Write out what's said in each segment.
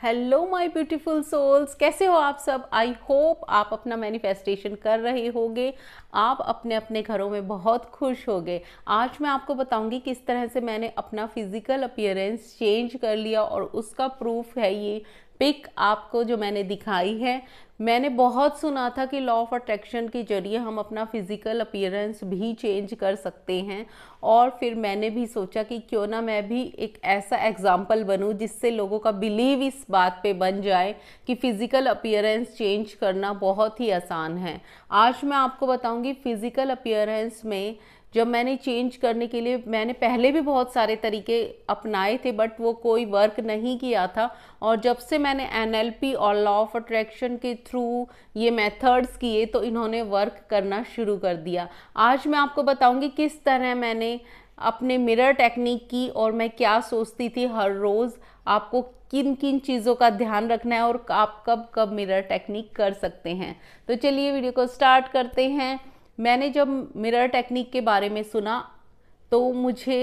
Hello my beautiful souls, कैसे हो आप सब। आई होप आप अपना मैनिफेस्टेशन कर रहे होंगे, आप अपने अपने घरों में बहुत खुश होंगे। आज मैं आपको बताऊंगी किस तरह से मैंने अपना फिजिकल अपीयरेंस चेंज कर लिया और उसका प्रूफ है ये पिक आपको जो मैंने दिखाई है। मैंने बहुत सुना था कि लॉ ऑफ अट्रैक्शन के जरिए हम अपना फिजिकल अपीयरेंस भी चेंज कर सकते हैं, और फिर मैंने भी सोचा कि क्यों ना मैं भी एक ऐसा एग्जाम्पल बनूं जिससे लोगों का बिलीव इस बात पे बन जाए कि फिजिकल अपीयरेंस चेंज करना बहुत ही आसान है। आज मैं आपको बताऊंगी फिजिकल अपीयरेंस में जब मैंने चेंज करने के लिए मैंने पहले भी बहुत सारे तरीके अपनाए थे, बट वो कोई वर्क नहीं किया था। और जब से मैंने एनएलपी और लॉ ऑफ अट्रैक्शन के थ्रू ये मेथड्स किए तो इन्होंने वर्क करना शुरू कर दिया। आज मैं आपको बताऊंगी किस तरह मैंने अपने मिरर टेक्निक की और मैं क्या सोचती थी हर रोज़, आपको किन किन चीज़ों का ध्यान रखना है और आप कब कब मिरर टेक्निक कर सकते हैं। तो चलिए वीडियो को स्टार्ट करते हैं। मैंने जब मिरर टेक्निक के बारे में सुना तो मुझे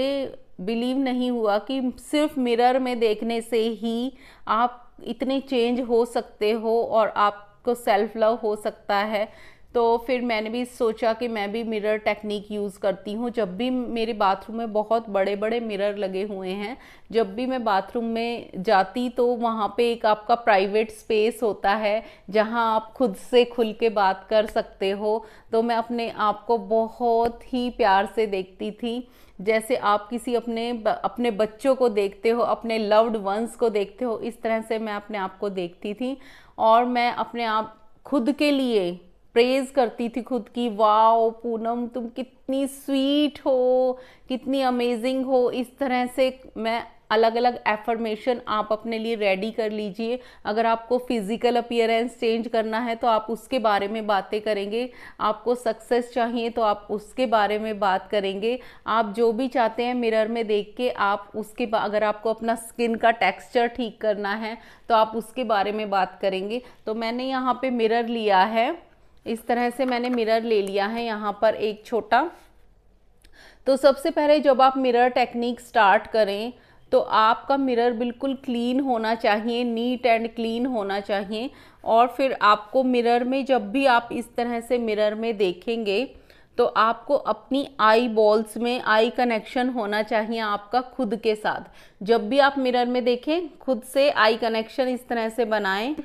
बिलीव नहीं हुआ कि सिर्फ मिरर में देखने से ही आप इतने चेंज हो सकते हो और आपको सेल्फ लव हो सकता है। तो फिर मैंने भी सोचा कि मैं भी मिरर टेक्निक यूज़ करती हूँ। जब भी मेरे बाथरूम में बहुत बड़े बड़े मिरर लगे हुए हैं, जब भी मैं बाथरूम में जाती तो वहाँ पे एक आपका प्राइवेट स्पेस होता है जहाँ आप खुद से खुल के बात कर सकते हो। तो मैं अपने आप को बहुत ही प्यार से देखती थी, जैसे आप किसी अपने बच्चों को देखते हो, अपने लव्ड वंस को देखते हो, इस तरह से मैं अपने आप को देखती थी। और मैं अपने आप खुद के लिए प्रेज करती थी खुद की, वाओ पूनम तुम कितनी स्वीट हो, कितनी अमेजिंग हो। इस तरह से मैं अलग अलग एफर्मेशन आप अपने लिए रेडी कर लीजिए। अगर आपको फिजिकल अपीयरेंस चेंज करना है तो आप उसके बारे में बातें करेंगे, आपको सक्सेस चाहिए तो आप उसके बारे में बात करेंगे, आप जो भी चाहते हैं मिरर में देख के आप उसके अगर आपको अपना स्किन का टेक्सचर ठीक करना है तो आप उसके बारे में बात करेंगे। तो मैंने यहाँ पे मिरर लिया है, इस तरह से मैंने मिरर ले लिया है यहाँ पर एक छोटा। तो सबसे पहले जब आप मिरर टेक्निक स्टार्ट करें तो आपका मिरर बिल्कुल क्लीन होना चाहिए, नीट एंड क्लीन होना चाहिए। और फिर आपको मिरर में जब भी आप इस तरह से मिरर में देखेंगे तो आपको अपनी आई बॉल्स में आई कनेक्शन होना चाहिए आपका खुद के साथ। जब भी आप मिरर में देखें खुद से आई कनेक्शन इस तरह से बनाएं,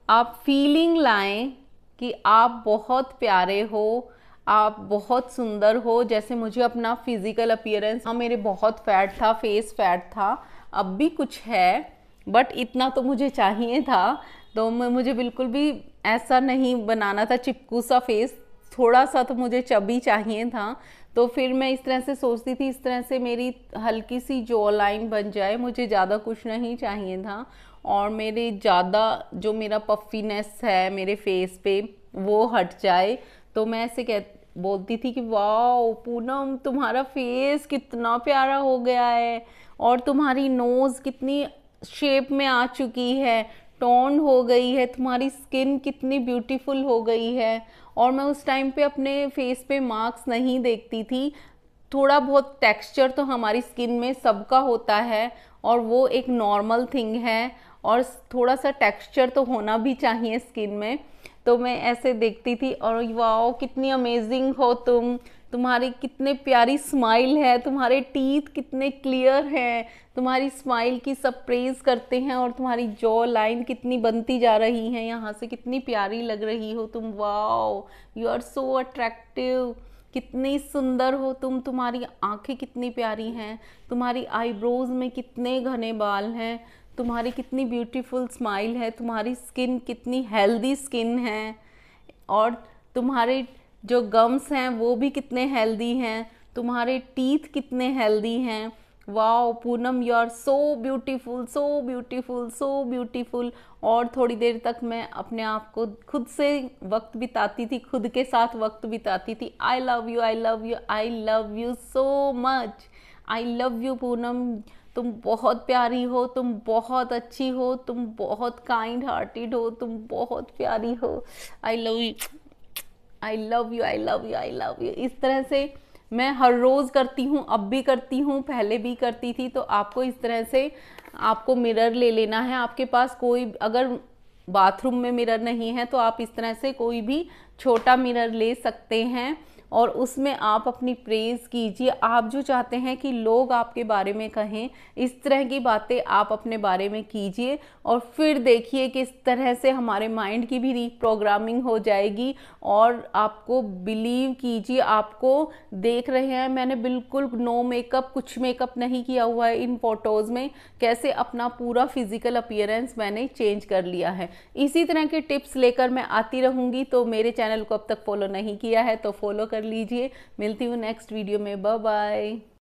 आप फीलिंग लाएं कि आप बहुत प्यारे हो, आप बहुत सुंदर हो। जैसे मुझे अपना फिजिकल अपीयरेंस, हाँ मेरे बहुत फैट था, फेस फैट था, अब भी कुछ है बट इतना तो मुझे चाहिए था। तो मुझे बिल्कुल भी ऐसा नहीं बनाना था चिपकू सा फेस, थोड़ा सा तो मुझे चबी चाहिए था। तो फिर मैं इस तरह से सोचती थी इस तरह से मेरी हल्की सी जॉ लाइन बन जाए, मुझे ज़्यादा कुछ नहीं चाहिए था। और मेरे ज़्यादा जो मेरा पफीनेस है मेरे फेस पे वो हट जाए। तो मैं ऐसे बोलती थी कि वाह पूनम तुम्हारा फेस कितना प्यारा हो गया है, और तुम्हारी नोज़ कितनी शेप में आ चुकी है, टोन हो गई है, तुम्हारी स्किन कितनी ब्यूटीफुल हो गई है। और मैं उस टाइम पे अपने फेस पे मार्क्स नहीं देखती थी, थोड़ा बहुत टेक्सचर तो हमारी स्किन में सबका होता है और वो एक नॉर्मल थिंग है, और थोड़ा सा टेक्सचर तो होना भी चाहिए स्किन में। तो मैं ऐसे देखती थी और वाओ कितनी अमेजिंग हो तुम, तुम्हारी कितने प्यारी स्माइल है, तुम्हारे टीथ कितने क्लियर हैं, तुम्हारी स्माइल की सब प्रेज करते हैं, और तुम्हारी जॉ लाइन कितनी बनती जा रही है, यहाँ से कितनी प्यारी लग रही हो तुम, wow you are so attractive, कितनी सुंदर हो तुम, तुम्हारी आंखें कितनी प्यारी हैं, तुम्हारी आईब्रोज में कितने घने बाल हैं, तुम्हारी कितनी ब्यूटीफुल स्माइल है, तुम्हारी स्किन कितनी हेल्दी स्किन है, और तुम्हारे जो गम्स हैं वो भी कितने हेल्दी हैं, तुम्हारे टीथ कितने हेल्दी हैं। Wow Poonam you are so beautiful, so beautiful, so beautiful. और थोड़ी देर तक मैं अपने आप को खुद से वक्त बिताती थी, खुद के साथ वक्त बिताती थी। I love you, I love you, I love you so much, I love you Poonam, तुम बहुत प्यारी हो, तुम बहुत अच्छी हो, तुम बहुत काइंड हार्टेड हो, तुम बहुत प्यारी हो, I love you, I love you, I love you, I love you. इस तरह से मैं हर रोज़ करती हूँ, अब भी करती हूँ, पहले भी करती थी। तो आपको इस तरह से आपको मिरर ले लेना है। आपके पास कोई अगर बाथरूम में मिरर नहीं है तो आप इस तरह से कोई भी छोटा मिरर ले सकते हैं और उसमें आप अपनी प्रेज़ कीजिए। आप जो चाहते हैं कि लोग आपके बारे में कहें, इस तरह की बातें आप अपने बारे में कीजिए और फिर देखिए किस तरह से हमारे माइंड की भी रीप्रोग्रामिंग हो जाएगी। और आपको बिलीव कीजिए, आपको देख रहे हैं मैंने बिल्कुल नो मेकअप, कुछ मेकअप नहीं किया हुआ है इन फोटोज़ में, कैसे अपना पूरा फिजिकल अपीयरेंस मैंने चेंज कर लिया है। इसी तरह के टिप्स लेकर मैं आती रहूँगी। तो मेरे चैनल को अब तक फॉलो नहीं किया है तो फॉलो कर लीजिए। मिलती हूँ नेक्स्ट वीडियो में, बाय बाय।